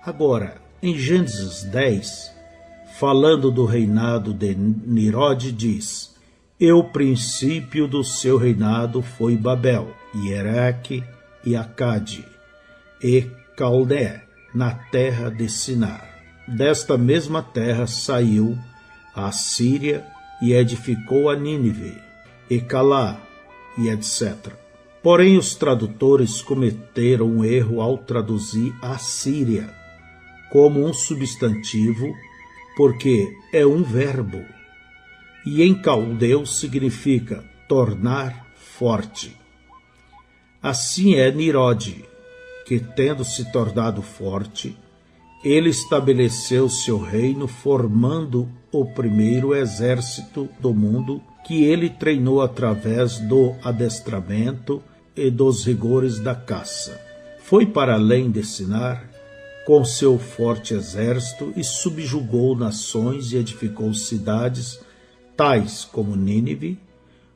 Agora, em Gênesis 10, falando do reinado de Nirode, diz: E o princípio do seu reinado foi Babel, e Ereque, e Acade, e Caldé, na terra de Sinar. Desta mesma terra saiu a Síria e edificou a Nínive, e Calá, e etc. Porém, os tradutores cometeram um erro ao traduzir a Síria como um substantivo, porque é um verbo, e em caldeu significa tornar forte. Assim é Nirode, que tendo se tornado forte, ele estabeleceu seu reino formando o primeiro exército do mundo, que ele treinou através do adestramento e dos rigores da caça. Foi para além de Sinar com seu forte exército e subjugou nações e edificou cidades, tais como Nínive,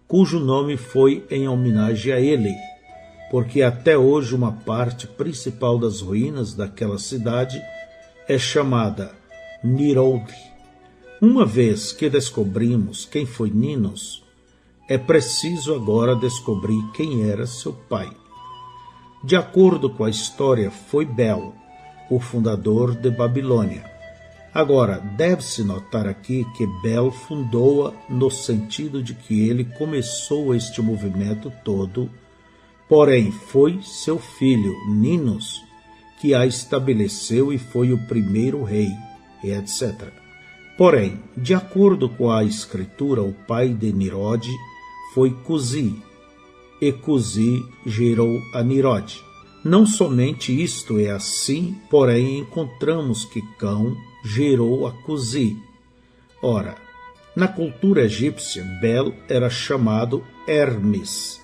cujo nome foi em homenagem a ele, porque até hoje uma parte principal das ruínas daquela cidade é chamada Nirode. Uma vez que descobrimos quem foi Ninos, é preciso agora descobrir quem era seu pai. De acordo com a história, foi Bel, o fundador de Babilônia. Agora, deve-se notar aqui que Bel fundou-a no sentido de que ele começou este movimento todo, porém foi seu filho, Ninos, que a estabeleceu e foi o primeiro rei, e etc. Porém, de acordo com a escritura, o pai de Nirode foi Cusi, e Cusi gerou a Nirode. Não somente isto é assim, porém encontramos que Cão gerou a Cusi. Ora, na cultura egípcia, Bel era chamado Hermes,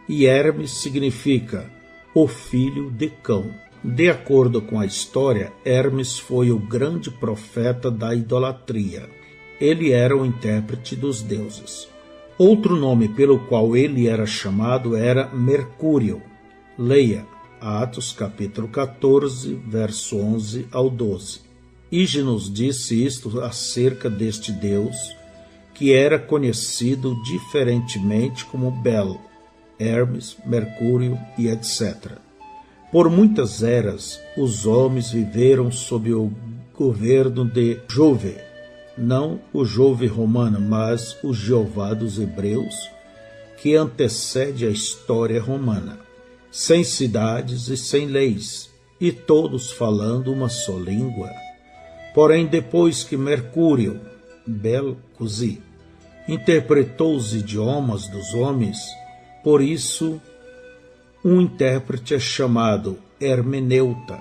e Hermes significa o filho de Cão. De acordo com a história, Hermes foi o grande profeta da idolatria. Ele era o intérprete dos deuses. Outro nome pelo qual ele era chamado era Mercúrio. Leia Atos capítulo 14, verso 11 ao 12. Ígenos disse isto acerca deste Deus, que era conhecido diferentemente como Bel, Hermes, Mercúrio e etc. Por muitas eras, os homens viveram sob o governo de Jove, não o Jove romano, mas o Jeová dos Hebreus, que antecede a história romana, sem cidades e sem leis, e todos falando uma só língua. Porém, depois que Mercúrio, Bel Cusi, interpretou os idiomas dos homens, por isso um intérprete é chamado hermeneuta.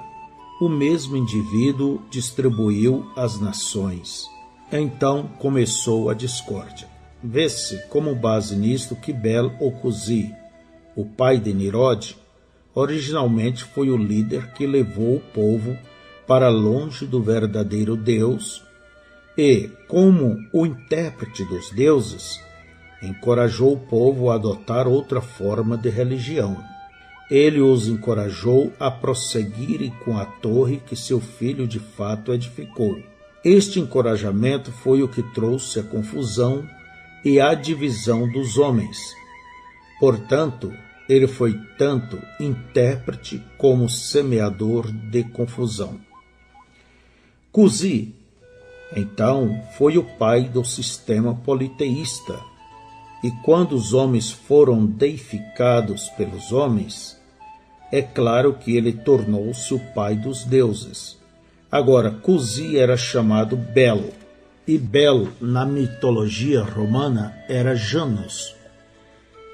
O mesmo indivíduo distribuiu as nações. Então começou a discórdia. Vê-se como base nisto que Bel ou Cusi, o pai de Nirode, originalmente foi o líder que levou o povo para longe do verdadeiro Deus e, como o intérprete dos deuses, encorajou o povo a adotar outra forma de religião. Ele os encorajou a prosseguirem com a torre que seu filho de fato edificou. Este encorajamento foi o que trouxe a confusão e a divisão dos homens. Portanto, ele foi tanto intérprete como semeador de confusão. Cusi, então, foi o pai do sistema politeísta, e quando os homens foram deificados pelos homens, é claro que ele tornou-se o pai dos deuses. Agora, Cusi era chamado Bel, e Bel, na mitologia romana, era Janus.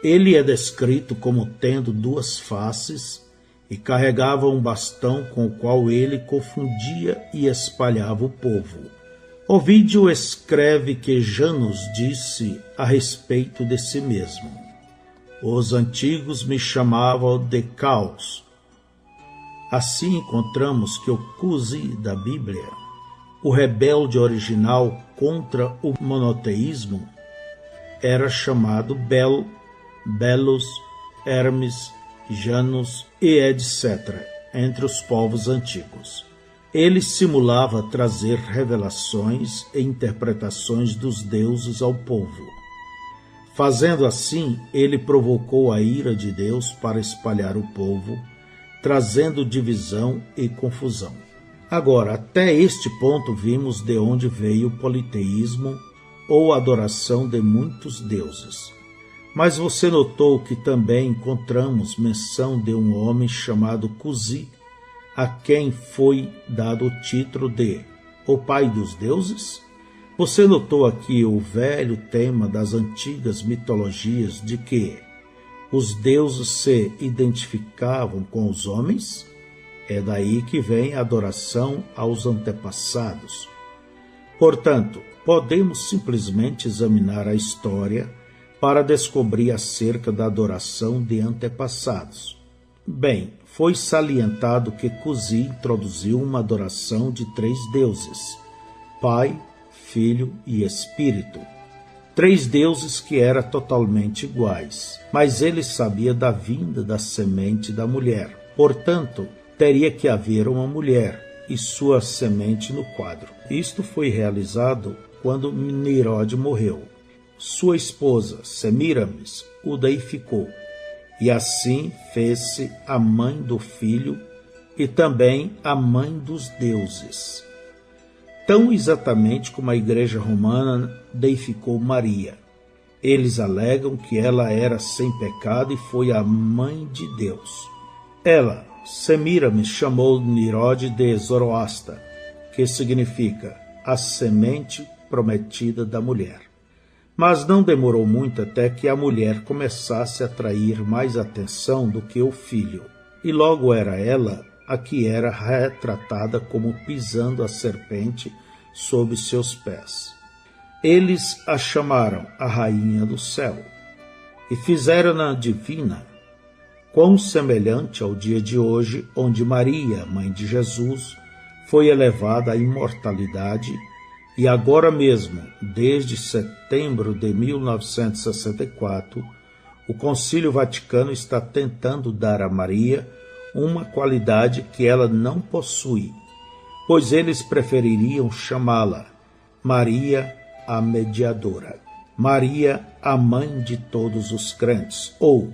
Ele é descrito como tendo duas faces e carregava um bastão com o qual ele confundia e espalhava o povo. Ovídio escreve que Janus disse a respeito de si mesmo: os antigos me chamavam de Caos. Assim encontramos que o Cusi da Bíblia, o rebelde original contra o monoteísmo, era chamado Bel, Belus, Hermes, Janus e etc., entre os povos antigos. Ele simulava trazer revelações e interpretações dos deuses ao povo. Fazendo assim, ele provocou a ira de Deus para espalhar o povo, trazendo divisão e confusão. Agora, até este ponto vimos de onde veio o politeísmo ou adoração de muitos deuses. Mas você notou que também encontramos menção de um homem chamado Cusi, a quem foi dado o título de o pai dos deuses? Você notou aqui o velho tema das antigas mitologias de que os deuses se identificavam com os homens? É daí que vem a adoração aos antepassados. Portanto, podemos simplesmente examinar a história para descobrir acerca da adoração de antepassados. Bem, foi salientado que Cusi introduziu uma adoração de 3 deuses, Pai, Filho e Espírito. 3 deuses que eram totalmente iguais, mas ele sabia da vinda da semente da mulher. Portanto, teria que haver uma mulher e sua semente no quadro. Isto foi realizado quando Nimrod morreu. Sua esposa, Semiramis, o deificou, e assim fez-se a mãe do filho e também a mãe dos deuses. Tão exatamente como a Igreja Romana deificou Maria. Eles alegam que ela era sem pecado e foi a mãe de Deus. Ela, Semiramis, chamou Nimrod de Zoroasta, que significa a semente prometida da mulher. Mas não demorou muito até que a mulher começasse a atrair mais atenção do que o filho, e logo era ela a que era retratada como pisando a serpente sob seus pés. Eles a chamaram a Rainha do Céu, e fizeram-na divina, quão semelhante ao dia de hoje, onde Maria, mãe de Jesus, foi elevada à imortalidade. E agora mesmo, desde setembro de 1964, o Concílio Vaticano está tentando dar a Maria uma qualidade que ela não possui, pois eles prefeririam chamá-la Maria a Mediadora, Maria a Mãe de todos os crentes, ou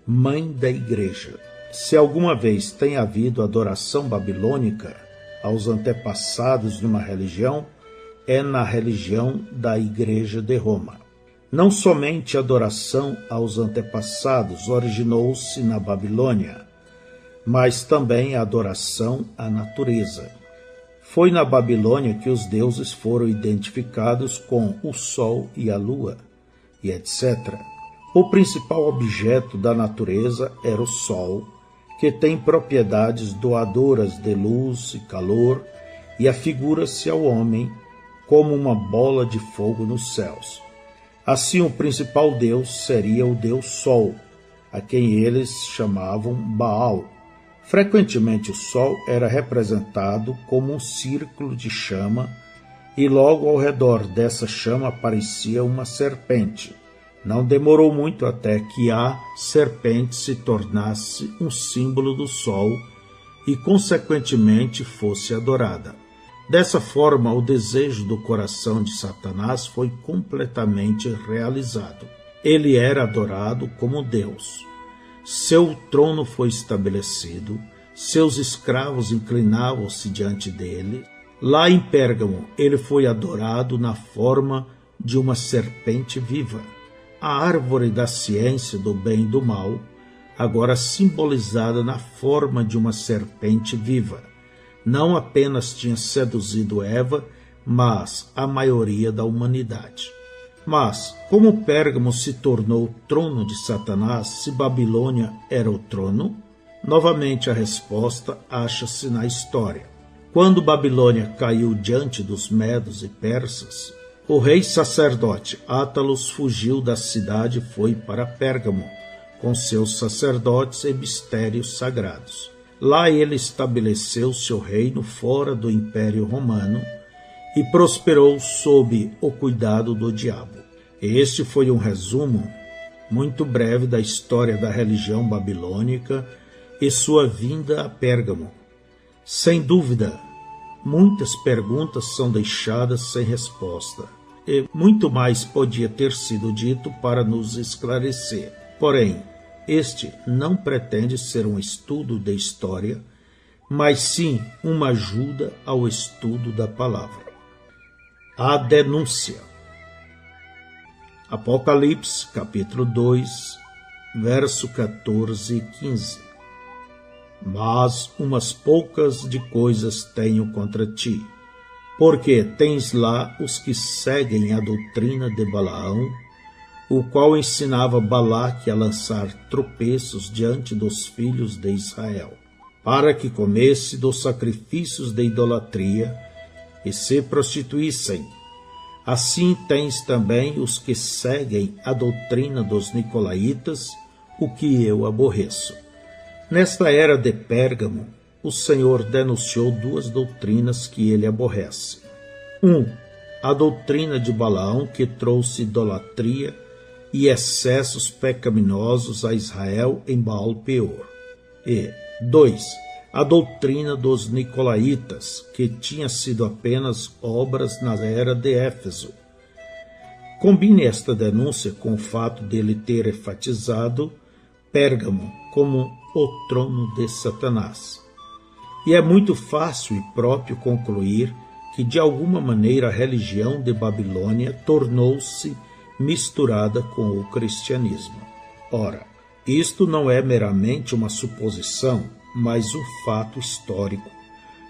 Mãe da Igreja. Se alguma vez tem havido adoração babilônica aos antepassados de uma religião, é na religião da Igreja de Roma. Não somente a adoração aos antepassados originou-se na Babilônia, mas também a adoração à natureza. Foi na Babilônia que os deuses foram identificados com o sol e a lua, e etc. O principal objeto da natureza era o sol, que tem propriedades doadoras de luz e calor, e afigura-se ao homem como uma bola de fogo nos céus. Assim, o principal deus seria o deus Sol, a quem eles chamavam Baal. Frequentemente o Sol era representado como um círculo de chama, e logo ao redor dessa chama aparecia uma serpente. Não demorou muito até que a serpente se tornasse um símbolo do Sol e, consequentemente, fosse adorada. Dessa forma, o desejo do coração de Satanás foi completamente realizado. Ele era adorado como Deus. Seu trono foi estabelecido, seus escravos inclinavam-se diante dele. Lá em Pérgamo, ele foi adorado na forma de uma serpente viva. A árvore da ciência do bem e do mal, agora simbolizada na forma de uma serpente viva, não apenas tinha seduzido Eva, mas a maioria da humanidade. Mas, como Pérgamo se tornou o trono de Satanás, se Babilônia era o trono? Novamente a resposta acha-se na história. Quando Babilônia caiu diante dos medos e persas, o rei sacerdote Átalos fugiu da cidade e foi para Pérgamo, com seus sacerdotes e mistérios sagrados. Lá ele estabeleceu seu reino fora do Império Romano e prosperou sob o cuidado do diabo. Este foi um resumo muito breve da história da religião babilônica e sua vinda a Pérgamo. Sem dúvida, muitas perguntas são deixadas sem resposta, e muito mais podia ter sido dito para nos esclarecer. Porém, este não pretende ser um estudo de história, mas sim uma ajuda ao estudo da palavra. A denúncia. Apocalipse, capítulo 2, verso 14 e 15. Mas umas poucas de coisas tenho contra ti, porque tens lá os que seguem a doutrina de Balaão, o qual ensinava Balaque a lançar tropeços diante dos filhos de Israel, para que comesse dos sacrifícios de idolatria e se prostituíssem. Assim tens também os que seguem a doutrina dos nicolaítas, o que eu aborreço. Nesta era de Pérgamo, o Senhor denunciou duas doutrinas que ele aborrece. 1. A doutrina de Balaão, que trouxe idolatria e excessos pecaminosos a Israel em Baal-peor. E 2. A doutrina dos nicolaítas, que tinha sido apenas obras na era de Éfeso. Combine esta denúncia com o fato dele ter enfatizado Pérgamo como o trono de Satanás. E é muito fácil e próprio concluir que de alguma maneira a religião de Babilônia tornou-se misturada com o cristianismo. Ora, isto não é meramente uma suposição, mas um fato histórico,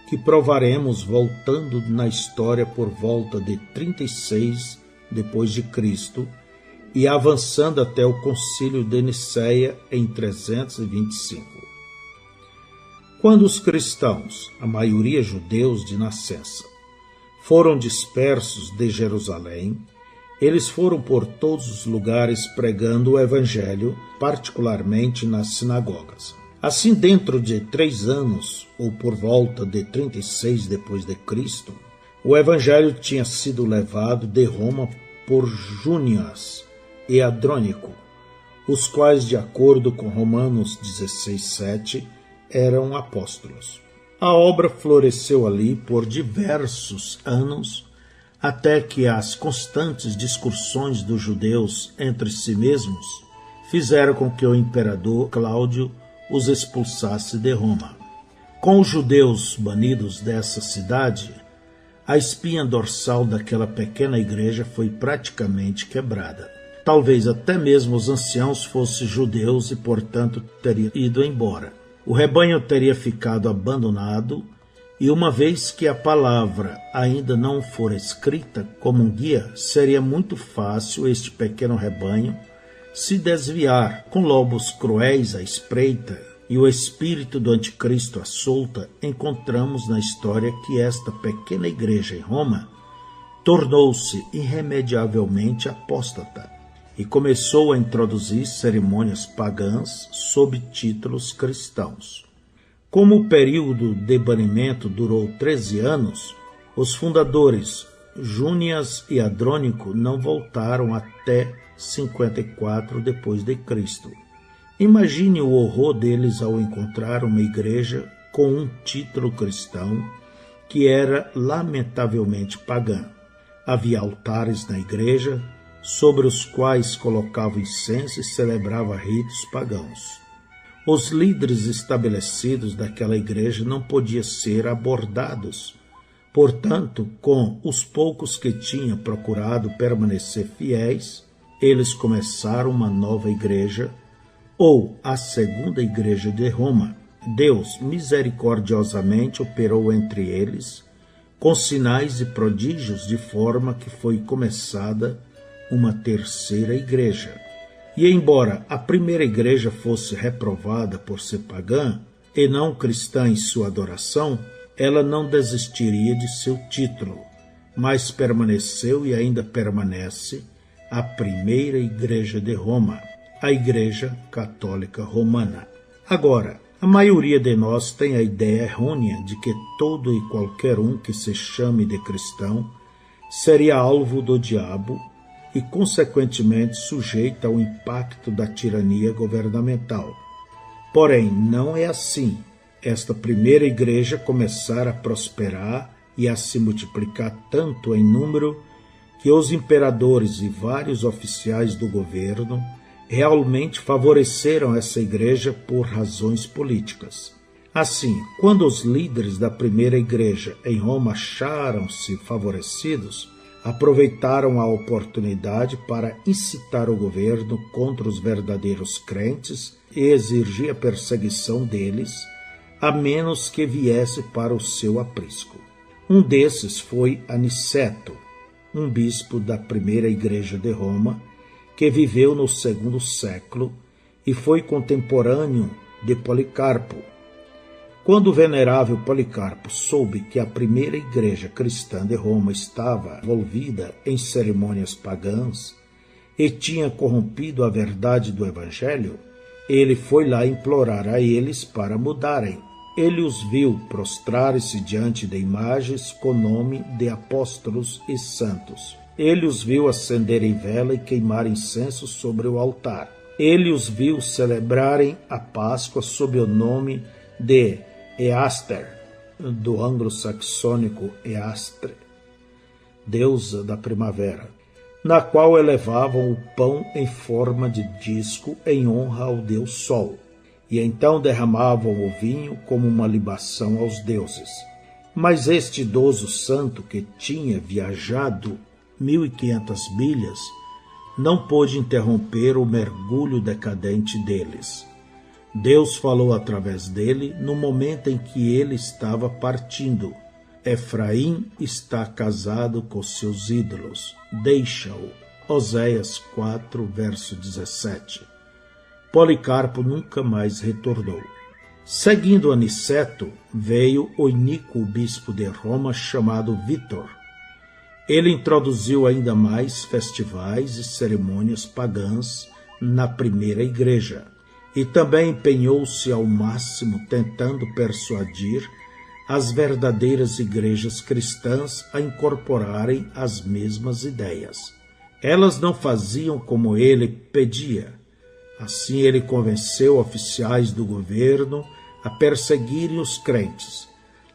que provaremos voltando na história por volta de 36 depois de Cristo e avançando até o Concílio de Nicéia em 325. Quando os cristãos, a maioria judeus de nascença, foram dispersos de Jerusalém, eles foram por todos os lugares pregando o Evangelho, particularmente nas sinagogas. Assim, dentro de 3 anos, ou por volta de 36 depois de Cristo, o Evangelho tinha sido levado de Roma por Júnias e Andrônico, os quais, de acordo com Romanos 16:7, eram apóstolos. A obra floresceu ali por diversos anos, até que as constantes discussões dos judeus entre si mesmos fizeram com que o imperador Cláudio os expulsasse de Roma. Com os judeus banidos dessa cidade, a espinha dorsal daquela pequena igreja foi praticamente quebrada. Talvez até mesmo os anciãos fossem judeus e, portanto, teriam ido embora. O rebanho teria ficado abandonado e, uma vez que a palavra ainda não for escrita como um guia, seria muito fácil este pequeno rebanho se desviar. Com lobos cruéis à espreita e o espírito do anticristo à solta, encontramos na história que esta pequena igreja em Roma tornou-se irremediavelmente apóstata e começou a introduzir cerimônias pagãs sob títulos cristãos. Como o período de banimento durou 13 anos, os fundadores Júnias e Andrônico não voltaram até 54 depois de Cristo. Imagine o horror deles ao encontrar uma igreja com um título cristão que era lamentavelmente pagã. Havia altares na igreja sobre os quais colocava incenso e celebrava ritos pagãos. Os líderes estabelecidos daquela igreja não podiam ser abordados. Portanto, com os poucos que tinham procurado permanecer fiéis, eles começaram uma nova igreja, ou a segunda igreja de Roma. Deus misericordiosamente operou entre eles, com sinais e prodígios, de forma que foi começada uma terceira igreja. E embora a primeira igreja fosse reprovada por ser pagã e não cristã em sua adoração, ela não desistiria de seu título, mas permaneceu e ainda permanece a primeira igreja de Roma, a Igreja Católica Romana. Agora, a maioria de nós tem a ideia errônea de que todo e qualquer um que se chame de cristão seria alvo do diabo e, consequentemente, sujeito ao impacto da tirania governamental. Porém, não é assim. Esta primeira igreja começara a prosperar e a se multiplicar tanto em número que os imperadores e vários oficiais do governo realmente favoreceram essa igreja por razões políticas. Assim, quando os líderes da primeira igreja em Roma acharam-se favorecidos, aproveitaram a oportunidade para incitar o governo contra os verdadeiros crentes e exigir a perseguição deles, a menos que viesse para o seu aprisco. Um desses foi Aniceto, um bispo da primeira igreja de Roma, que viveu no segundo século e foi contemporâneo de Policarpo. Quando o venerável Policarpo soube que a primeira igreja cristã de Roma estava envolvida em cerimônias pagãs e tinha corrompido a verdade do evangelho, ele foi lá implorar a eles para mudarem. Ele os viu prostrar-se diante de imagens com nome de apóstolos e santos. Ele os viu acenderem vela e queimar incenso sobre o altar. Ele os viu celebrarem a Páscoa sob o nome de Easter, do anglo-saxônico Eastre, deusa da primavera, na qual elevavam o pão em forma de disco em honra ao deus Sol, e então derramavam o vinho como uma libação aos deuses. Mas este idoso santo, que tinha viajado 1.500 milhas, não pôde interromper o mergulho decadente deles. Deus falou através dele no momento em que ele estava partindo. Efraim está casado com seus ídolos. Deixa-o. Oséias 4, verso 17. Policarpo nunca mais retornou. Seguindo Aniceto, veio o iníquo bispo de Roma chamado Vítor. Ele introduziu ainda mais festivais e cerimônias pagãs na primeira igreja. E também empenhou-se ao máximo tentando persuadir as verdadeiras igrejas cristãs a incorporarem as mesmas ideias. Elas não faziam como ele pedia. Assim ele convenceu oficiais do governo a perseguirem os crentes,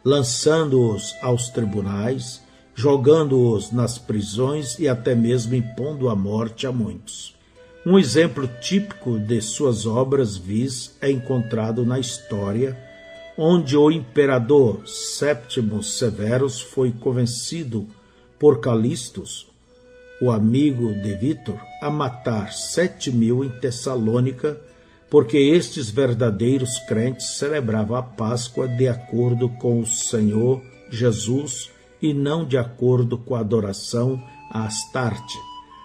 lançando-os aos tribunais, jogando-os nas prisões e até mesmo impondo a morte a muitos. Um exemplo típico de suas obras vis é encontrado na história, onde o imperador Séptimo Severus foi convencido por Calistos, o amigo de Vítor, a matar 7.000 em Tessalônica, porque estes verdadeiros crentes celebravam a Páscoa de acordo com o Senhor Jesus e não de acordo com a adoração a Astarte.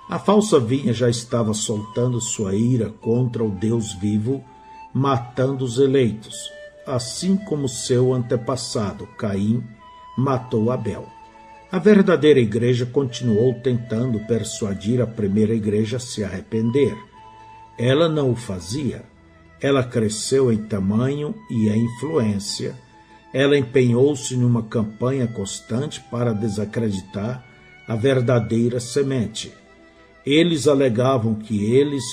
A falsa vinha já estava soltando sua ira contra o Deus vivo, matando os eleitos, assim como seu antepassado, Caim, matou Abel. A verdadeira igreja continuou tentando persuadir a primeira igreja a se arrepender. Ela não o fazia. Ela cresceu em tamanho e em influência. Ela empenhou-se numa campanha constante para desacreditar a verdadeira semente. Eles alegavam que eles,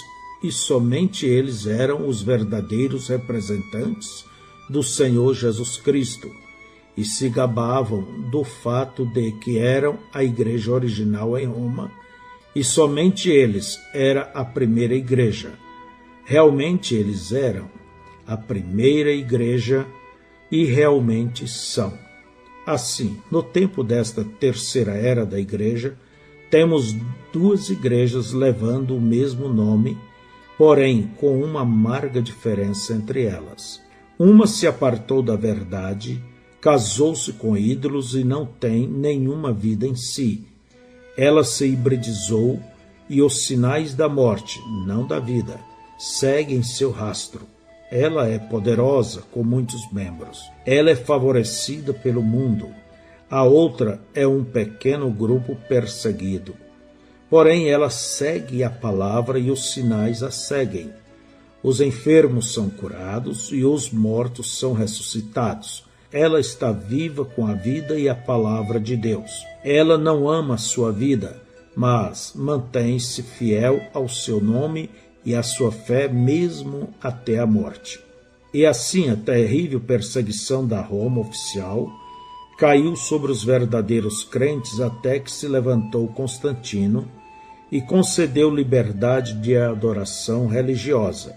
e somente eles, eram os verdadeiros representantes do Senhor Jesus Cristo, e se gabavam do fato de que eram a igreja original em Roma, e somente eles era a primeira igreja. Realmente eles eram a primeira igreja e realmente são. Assim, no tempo desta terceira era da igreja, temos duas igrejas levando o mesmo nome, porém com uma amarga diferença entre elas. Uma se apartou da verdade, casou-se com ídolos e não tem nenhuma vida em si. Ela se hibridizou e os sinais da morte, não da vida, seguem seu rastro. Ela é poderosa, com muitos membros. Ela é favorecida pelo mundo. A outra é um pequeno grupo perseguido. Porém, ela segue a palavra e os sinais a seguem. Os enfermos são curados e os mortos são ressuscitados. Ela está viva com a vida e a palavra de Deus. Ela não ama a sua vida, mas mantém-se fiel ao seu nome e à sua fé mesmo até a morte. E assim a terrível perseguição da Roma oficial caiu sobre os verdadeiros crentes até que se levantou Constantino e concedeu liberdade de adoração religiosa.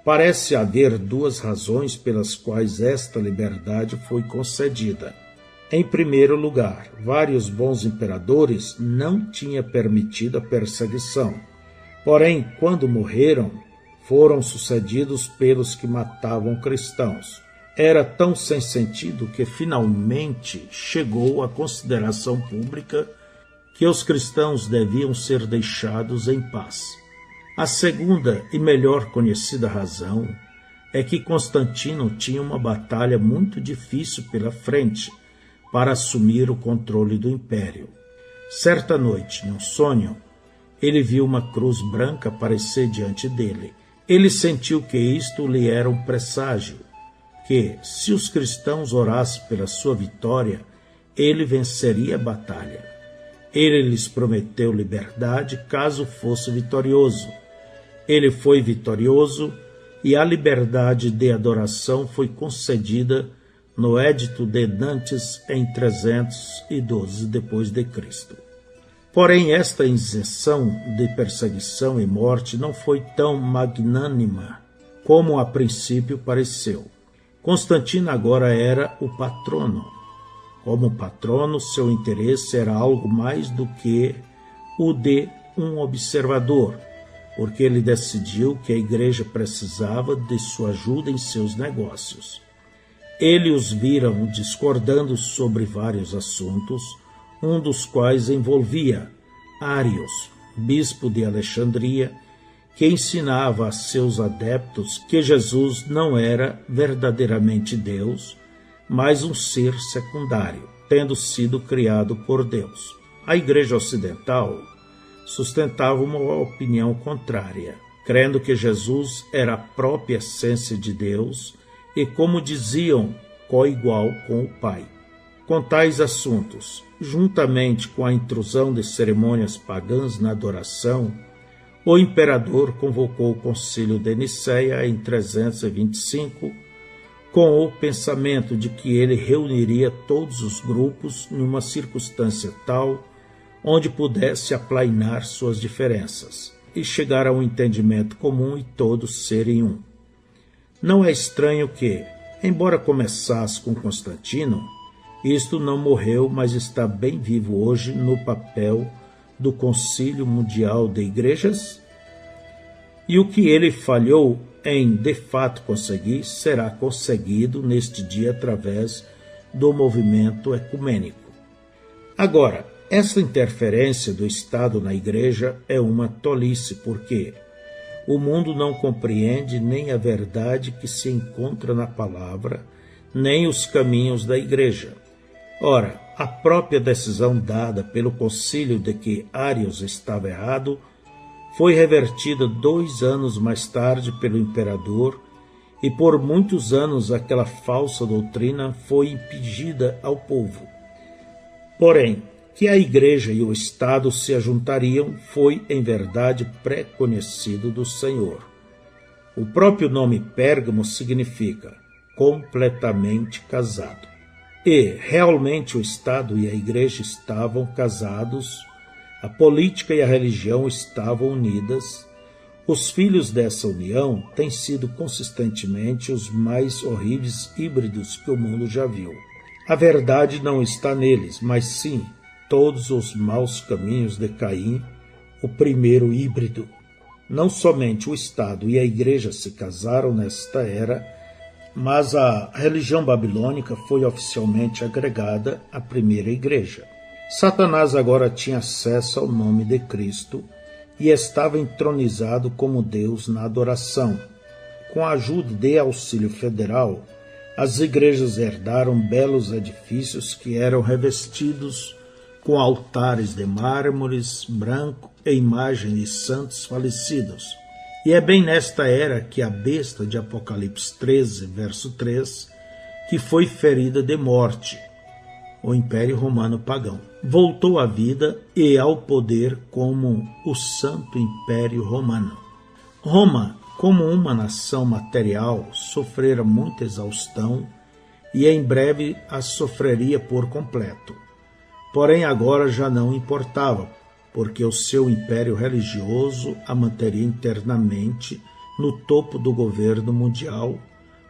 Parece haver duas razões pelas quais esta liberdade foi concedida. Em primeiro lugar, vários bons imperadores não tinham permitido a perseguição. Porém, quando morreram, foram sucedidos pelos que matavam cristãos. Era tão sem sentido que finalmente chegou à consideração pública que os cristãos deviam ser deixados em paz. A segunda e melhor conhecida razão é que Constantino tinha uma batalha muito difícil pela frente para assumir o controle do império. Certa noite, num sonho, ele viu uma cruz branca aparecer diante dele. Ele sentiu que isto lhe era um presságio, que, se os cristãos orassem pela sua vitória, ele venceria a batalha. Ele lhes prometeu liberdade caso fosse vitorioso. Ele foi vitorioso e a liberdade de adoração foi concedida no Edito de Nantes em 312 d.C. Porém, esta isenção de perseguição e morte não foi tão magnânima como a princípio pareceu. Constantino agora era o patrono. Como patrono, seu interesse era algo mais do que o de um observador, porque ele decidiu que a igreja precisava de sua ajuda em seus negócios. Ele os viram discordando sobre vários assuntos, um dos quais envolvia Ários, bispo de Alexandria, que ensinava a seus adeptos que Jesus não era verdadeiramente Deus, mas um ser secundário, tendo sido criado por Deus. A Igreja Ocidental sustentava uma opinião contrária, crendo que Jesus era a própria essência de Deus e, como diziam, coigual com o Pai. Com tais assuntos, juntamente com a intrusão de cerimônias pagãs na adoração, o imperador convocou o Concílio de Nicéia em 325, com o pensamento de que ele reuniria todos os grupos numa circunstância tal onde pudesse aplainar suas diferenças e chegar a um entendimento comum e todos serem um. Não é estranho que, embora começasse com Constantino, isto não morreu, mas está bem vivo hoje no papel do Concílio Mundial de Igrejas, e o que ele falhou em de fato conseguir será conseguido neste dia através do movimento ecumênico. Agora, essa interferência do Estado na Igreja é uma tolice, porque o mundo não compreende nem a verdade que se encontra na palavra, nem os caminhos da Igreja. Ora, a própria decisão dada pelo concílio de que Ários estava errado foi revertida 2 anos mais tarde pelo imperador, e por muitos anos aquela falsa doutrina foi impingida ao povo. Porém, que a Igreja e o Estado se ajuntariam foi, em verdade, pré-conhecido do Senhor. O próprio nome Pérgamo significa completamente casado. E, realmente, o Estado e a Igreja estavam casados, a política e a religião estavam unidas. Os filhos dessa união têm sido consistentemente os mais horríveis híbridos que o mundo já viu. A verdade não está neles, mas sim todos os maus caminhos de Caim, o primeiro híbrido. Não somente o Estado e a Igreja se casaram nesta era, mas a religião babilônica foi oficialmente agregada à primeira igreja. Satanás agora tinha acesso ao nome de Cristo e estava entronizado como Deus na adoração. Com a ajuda de auxílio federal, as igrejas herdaram belos edifícios que eram revestidos com altares de mármores branco e imagem de santos falecidos. E é bem nesta era que a besta de Apocalipse 13, verso 3, que foi ferida de morte, o Império Romano pagão, voltou à vida e ao poder como o Santo Império Romano. Roma, como uma nação material, sofrera muita exaustão e em breve as sofreria por completo. Porém, agora já não importava, porque o seu império religioso a manteria internamente no topo do governo mundial,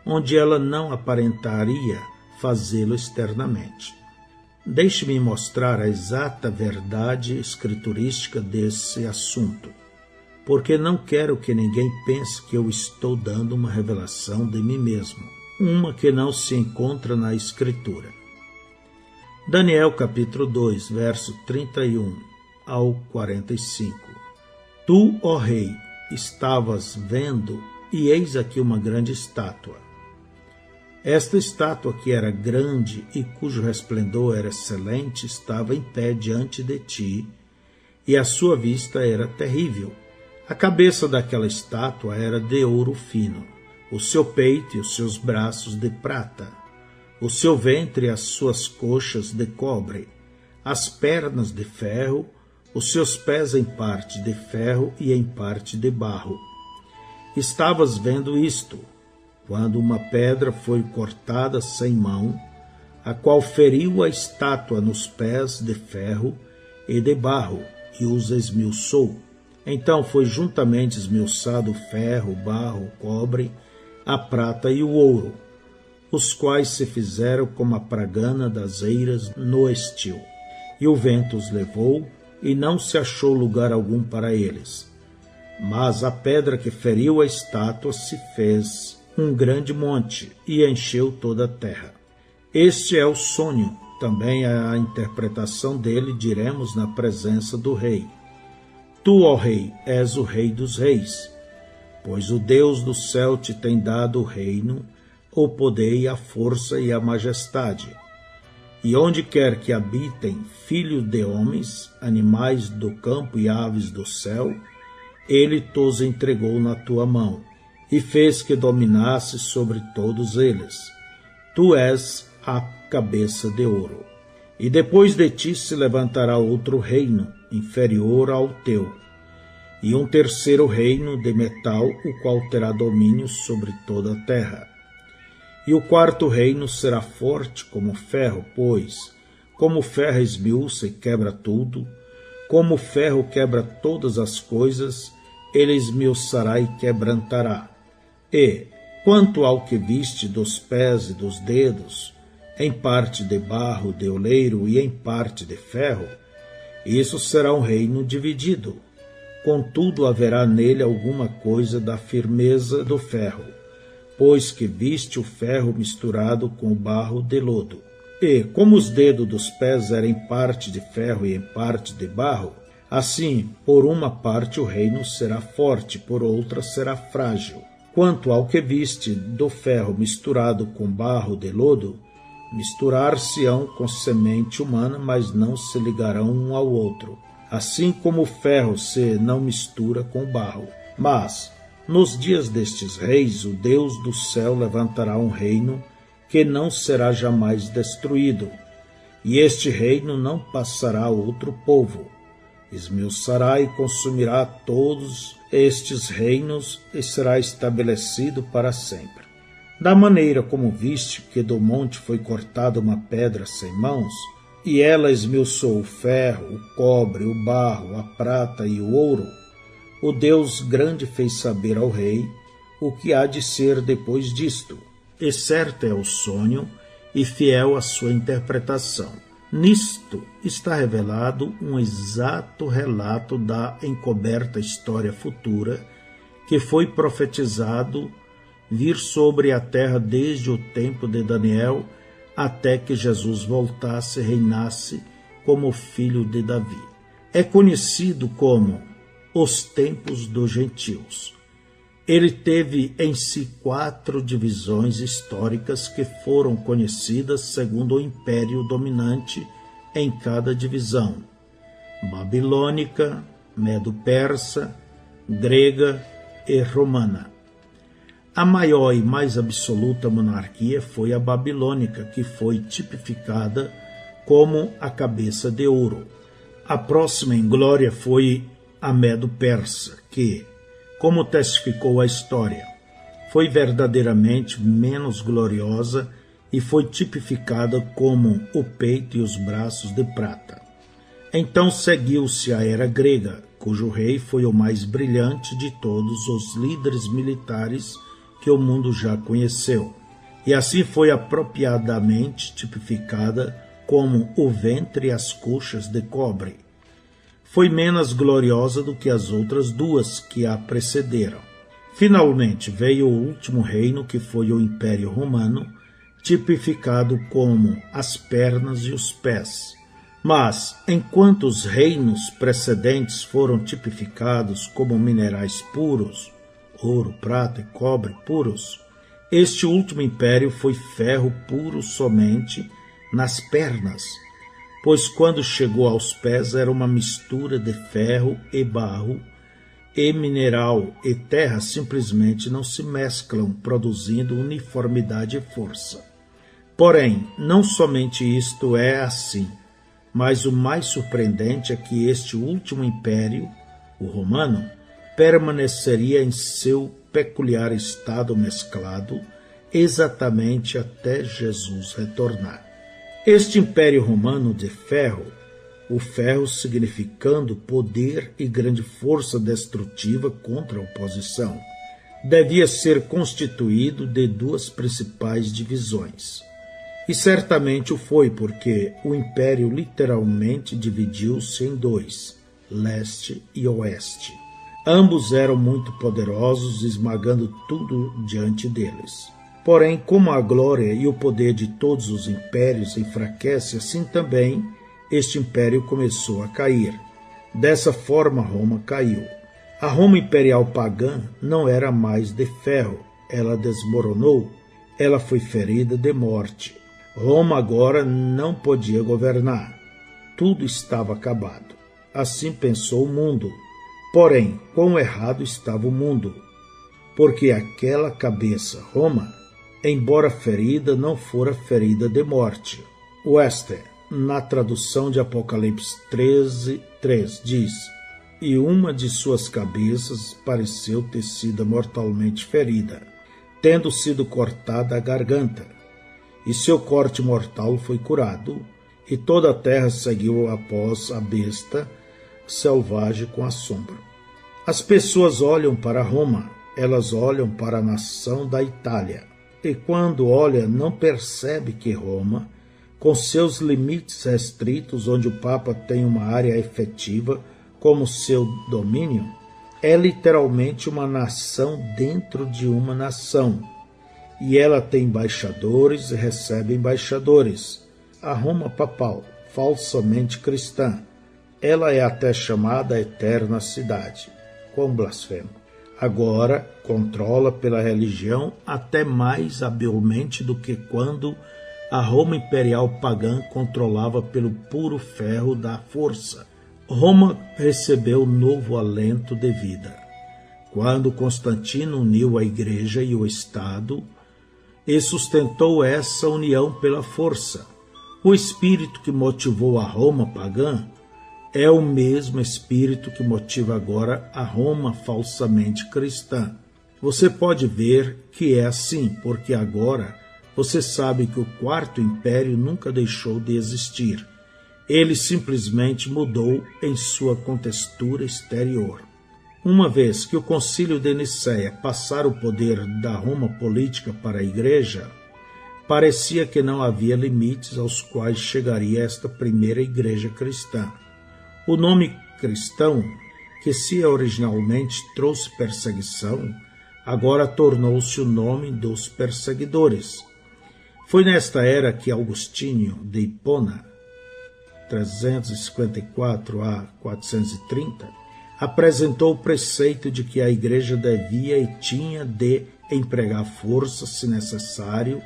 onde ela não aparentaria fazê-lo externamente. Deixe-me mostrar a exata verdade escriturística desse assunto, porque não quero que ninguém pense que eu estou dando uma revelação de mim mesmo, uma que não se encontra na Escritura. Daniel capítulo 2, verso 31 ao 45. Tu, ó rei, estavas vendo, e eis aqui uma grande estátua. Esta estátua, que era grande e cujo resplendor era excelente, estava em pé diante de ti, e a sua vista era terrível. A cabeça daquela estátua era de ouro fino, o seu peito e os seus braços de prata, o seu ventre e as suas coxas de cobre, as pernas de ferro, os seus pés em parte de ferro e em parte de barro. Estavas vendo isto, quando uma pedra foi cortada sem mão, a qual feriu a estátua nos pés de ferro e de barro, e os esmiuçou. Então foi juntamente esmiuçado o ferro, o barro, o cobre, a prata e o ouro, os quais se fizeram como a pragana das eiras no estio. E o vento os levou, e não se achou lugar algum para eles. Mas a pedra que feriu a estátua se fez um grande monte, e encheu toda a terra. Este é o sonho, também a interpretação dele diremos na presença do rei. Tu, ó rei, és o rei dos reis, pois o Deus do céu te tem dado o reino, o poder e a força e a majestade. E onde quer que habitem filhos de homens, animais do campo e aves do céu, ele tos entregou na tua mão, e fez que dominasse sobre todos eles. Tu és a cabeça de ouro. E depois de ti se levantará outro reino, inferior ao teu, e um terceiro reino de metal, o qual terá domínio sobre toda a terra. E o quarto reino será forte como ferro, pois, como o ferro esmiuça e quebra tudo, como o ferro quebra todas as coisas, ele esmiuçará e quebrantará. E, quanto ao que viste dos pés e dos dedos, em parte de barro, de oleiro e em parte de ferro, isso será um reino dividido. Contudo, haverá nele alguma coisa da firmeza do ferro, pois que viste o ferro misturado com o barro de lodo. E, como os dedos dos pés eram em parte de ferro e em parte de barro, assim, por uma parte o reino será forte, por outra será frágil. Quanto ao que viste do ferro misturado com barro de lodo, misturar-se-ão com semente humana, mas não se ligarão um ao outro, assim como o ferro se não mistura com o barro. Mas, nos dias destes reis, o Deus do céu levantará um reino que não será jamais destruído, e este reino não passará a outro povo. Esmiuçará e consumirá todos estes reinos e será estabelecido para sempre. Da maneira como viste que do monte foi cortada uma pedra sem mãos, e ela esmiuçou o ferro, o cobre, o barro, a prata e o ouro, o Deus grande fez saber ao rei o que há de ser depois disto. E certo é o sonho e fiel a sua interpretação. Nisto está revelado um exato relato da encoberta história futura que foi profetizado vir sobre a terra desde o tempo de Daniel até que Jesus voltasse e reinasse como filho de Davi. É conhecido como os tempos dos gentios. Ele teve em si 4 divisões históricas que foram conhecidas segundo o império dominante em cada divisão: babilônica, medo-persa, grega e romana. A maior e mais absoluta monarquia foi a babilônica, que foi tipificada como a cabeça de ouro. A próxima em glória foi a medo-persa, que, como testificou a história, foi verdadeiramente menos gloriosa e foi tipificada como o peito e os braços de prata. Então seguiu-se a era grega, cujo rei foi o mais brilhante de todos os líderes militares que o mundo já conheceu, e assim foi apropriadamente tipificada como o ventre e as coxas de cobre. Foi menos gloriosa do que as outras duas que a precederam. Finalmente veio o último reino, que foi o Império Romano, tipificado como as pernas e os pés. Mas, enquanto os reinos precedentes foram tipificados como minerais puros, ouro, prata e cobre puros, este último império foi ferro puro somente nas pernas, pois quando chegou aos pés era uma mistura de ferro e barro, e mineral e terra simplesmente não se mesclam, produzindo uniformidade e força. Porém, não somente isto é assim, mas o mais surpreendente é que este último império, o romano, permaneceria em seu peculiar estado mesclado exatamente até Jesus retornar. Este Império Romano de ferro, o ferro significando poder e grande força destrutiva contra a oposição, devia ser constituído de duas principais divisões. E certamente o foi, porque o império literalmente dividiu-se em dois, leste e oeste. Ambos eram muito poderosos, esmagando tudo diante deles. Porém, como a glória e o poder de todos os impérios enfraquece, assim também este império começou a cair. Dessa forma, Roma caiu. A Roma imperial pagã não era mais de ferro, ela desmoronou, ela foi ferida de morte. Roma agora não podia governar. Tudo estava acabado. Assim pensou o mundo. Porém, quão errado estava o mundo, porque aquela cabeça, Roma, embora ferida, não fora ferida de morte. Wester, na tradução de Apocalipse 13:3, diz: e uma de suas cabeças pareceu ter sido mortalmente ferida, tendo sido cortada a garganta, e seu corte mortal foi curado, e toda a terra seguiu após a besta selvagem com assombro. As pessoas olham para Roma, elas olham para a nação da Itália, e quando olha não percebe que Roma, com seus limites restritos, onde o Papa tem uma área efetiva como seu domínio, é literalmente uma nação dentro de uma nação, e ela tem embaixadores e recebe embaixadores. A Roma papal, falsamente cristã, ela é até chamada a eterna cidade. Quão blasfemo! Agora controla pela religião até mais habilmente do que quando a Roma imperial pagã controlava pelo puro ferro da força. Roma recebeu novo alento de vida. Quando Constantino uniu a Igreja e o Estado, e sustentou essa união pela força. O espírito que motivou a Roma pagã é o mesmo espírito que motiva agora a Roma falsamente cristã. Você pode ver que é assim, porque agora você sabe que o Quarto Império nunca deixou de existir. Ele simplesmente mudou em sua contextura exterior. Uma vez que o Concílio de Nicéia passara o poder da Roma política para a Igreja, parecia que não havia limites aos quais chegaria esta primeira Igreja cristã. O nome cristão, que se originalmente trouxe perseguição, agora tornou-se o nome dos perseguidores. Foi nesta era que Agostinho de Hipona, 354 a 430, apresentou o preceito de que a Igreja devia e tinha de empregar força, se necessário,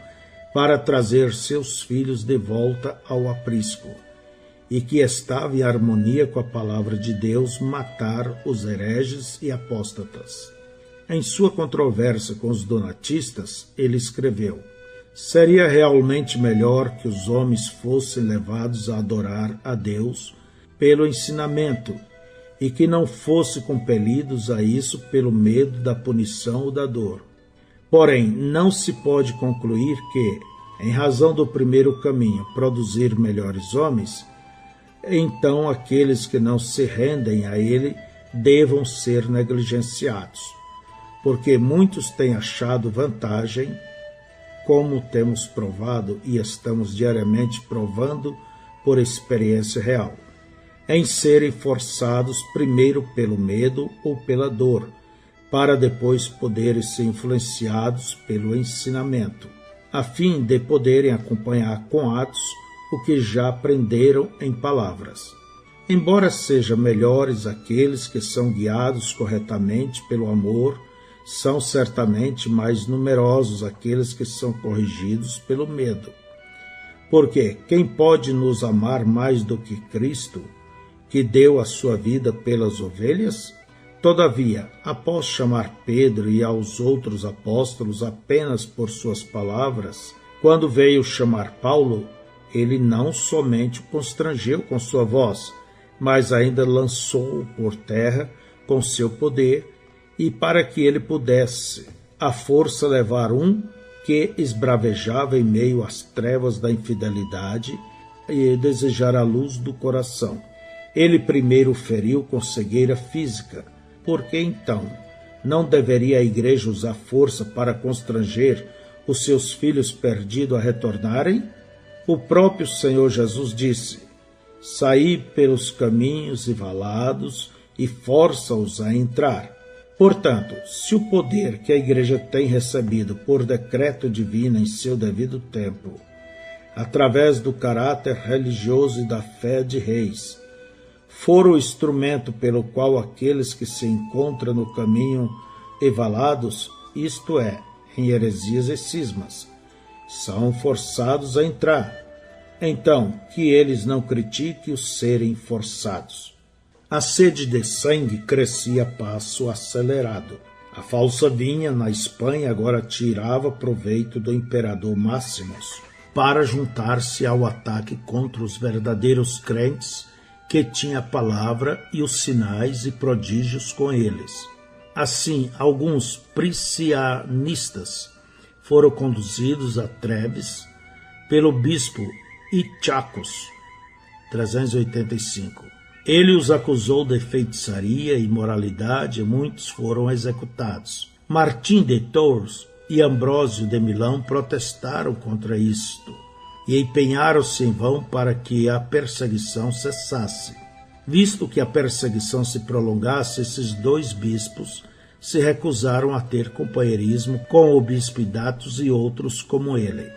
para trazer seus filhos de volta ao aprisco, e que estava em harmonia com a palavra de Deus matar os hereges e apóstatas. Em sua controvérsia com os donatistas, ele escreveu: seria realmente melhor que os homens fossem levados a adorar a Deus pelo ensinamento e que não fossem compelidos a isso pelo medo da punição ou da dor. Porém, não se pode concluir que, em razão do primeiro caminho, produzir melhores homens, então aqueles que não se rendem a ele devam ser negligenciados, porque muitos têm achado vantagem, como temos provado e estamos diariamente provando por experiência real, em serem forçados primeiro pelo medo ou pela dor, para depois poderem ser influenciados pelo ensinamento, a fim de poderem acompanhar com atos o que já aprenderam em palavras. Embora sejam melhores aqueles que são guiados corretamente pelo amor, são certamente mais numerosos aqueles que são corrigidos pelo medo. Porque quem pode nos amar mais do que Cristo, que deu a sua vida pelas ovelhas? Todavia, após chamar Pedro e aos outros apóstolos apenas por suas palavras, quando veio chamar Paulo, ele não somente o constrangeu com sua voz, mas ainda lançou-o por terra com seu poder, e para que ele pudesse à força levar um que esbravejava em meio às trevas da infidelidade e desejar a luz do coração. Ele primeiro o feriu com cegueira física. Por que então não deveria a igreja usar força para constranger os seus filhos perdidos a retornarem? O próprio Senhor Jesus disse: saí pelos caminhos e valados e força-os a entrar. Portanto, se o poder que a igreja tem recebido por decreto divino em seu devido tempo, através do caráter religioso e da fé de reis, for o instrumento pelo qual aqueles que se encontram no caminho evalados, isto é, em heresias e cismas, são forçados a entrar, então que eles não critiquem os serem forçados. A sede de sangue crescia a passo acelerado. A falsa vinha na Espanha agora tirava proveito do imperador Máximos para juntar-se ao ataque contra os verdadeiros crentes que tinha a palavra e os sinais e prodígios com eles. Assim, alguns priscianistas foram conduzidos a Treves pelo bispo Ichacos, 385. Ele os acusou de feitiçaria e imoralidade e muitos foram executados. Martim de Tours e Ambrósio de Milão protestaram contra isto e empenharam-se em vão para que a perseguição cessasse. Visto que a perseguição se prolongasse, esses dois bispos se recusaram a ter companheirismo com o bispo Datos e outros como ele.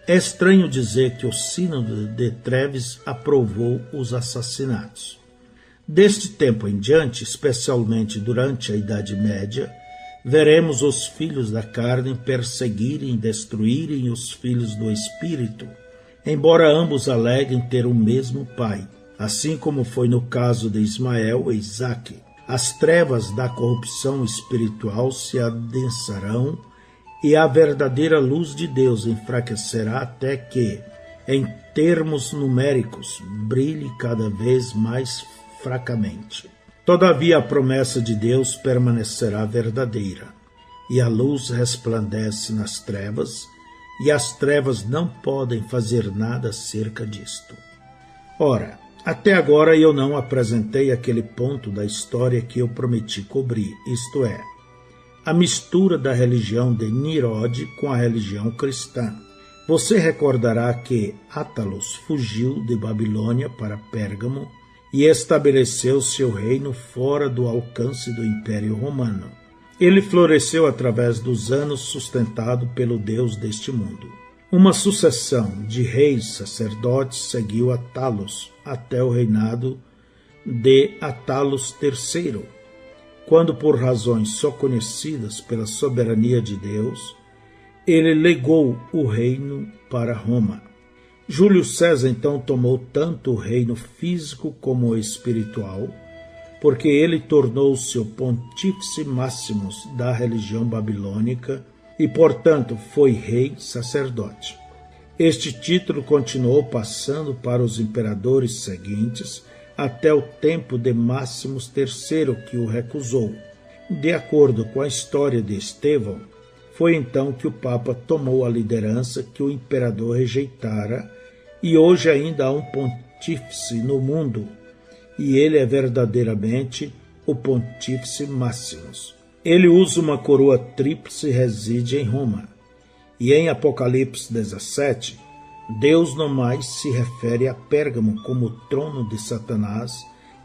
É estranho dizer que o sínodo de Treves aprovou os assassinatos. Deste tempo em diante, especialmente durante a Idade Média, veremos os filhos da carne perseguirem e destruírem os filhos do Espírito, embora ambos aleguem ter o mesmo pai, assim como foi no caso de Ismael e Isaque. As trevas da corrupção espiritual se adensarão e a verdadeira luz de Deus enfraquecerá até que, em termos numéricos, brilhe cada vez mais fracamente. Todavia a promessa de Deus permanecerá verdadeira, e a luz resplandece nas trevas, e as trevas não podem fazer nada acerca disto. Ora, até agora eu não apresentei aquele ponto da história que eu prometi cobrir, isto é, a mistura da religião de Nirode com a religião cristã. Você recordará que Átalos fugiu de Babilônia para Pérgamo e estabeleceu seu reino fora do alcance do Império Romano. Ele floresceu através dos anos sustentado pelo Deus deste mundo. Uma sucessão de reis sacerdotes seguiu Atalos até o reinado de Atalos III, quando, por razões só conhecidas pela soberania de Deus, ele legou o reino para Roma. Júlio César então tomou tanto o reino físico como o espiritual, porque ele tornou-se o pontífice máximo da religião babilônica e, portanto, foi rei sacerdote. Este título continuou passando para os imperadores seguintes até o tempo de Máximos III, que o recusou. De acordo com a história de Estevão, Foi então que o Papa tomou a liderança que o imperador rejeitara, e hoje ainda há um pontífice no mundo, e ele é verdadeiramente o Pontífice Máximos. Ele usa uma coroa tríplice e reside em Roma. E em Apocalipse 17, Deus não mais se refere a Pérgamo como o trono de Satanás,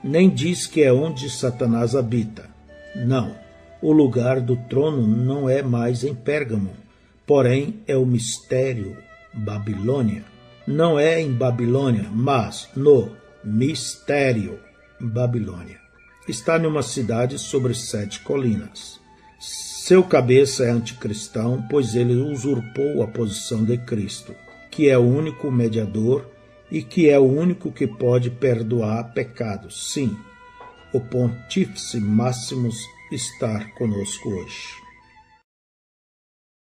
nem diz que é onde Satanás habita. Não, o lugar do trono não é mais em Pérgamo, porém é o mistério, Babilônia. Não é em Babilônia, mas no mistério, Babilônia. Está numa cidade sobre 7 colinas. Seu cabeça é anticristão, pois ele usurpou a posição de Cristo, que é o único mediador e que é o único que pode perdoar pecados. Sim, o Pontífice Máximos está conosco hoje.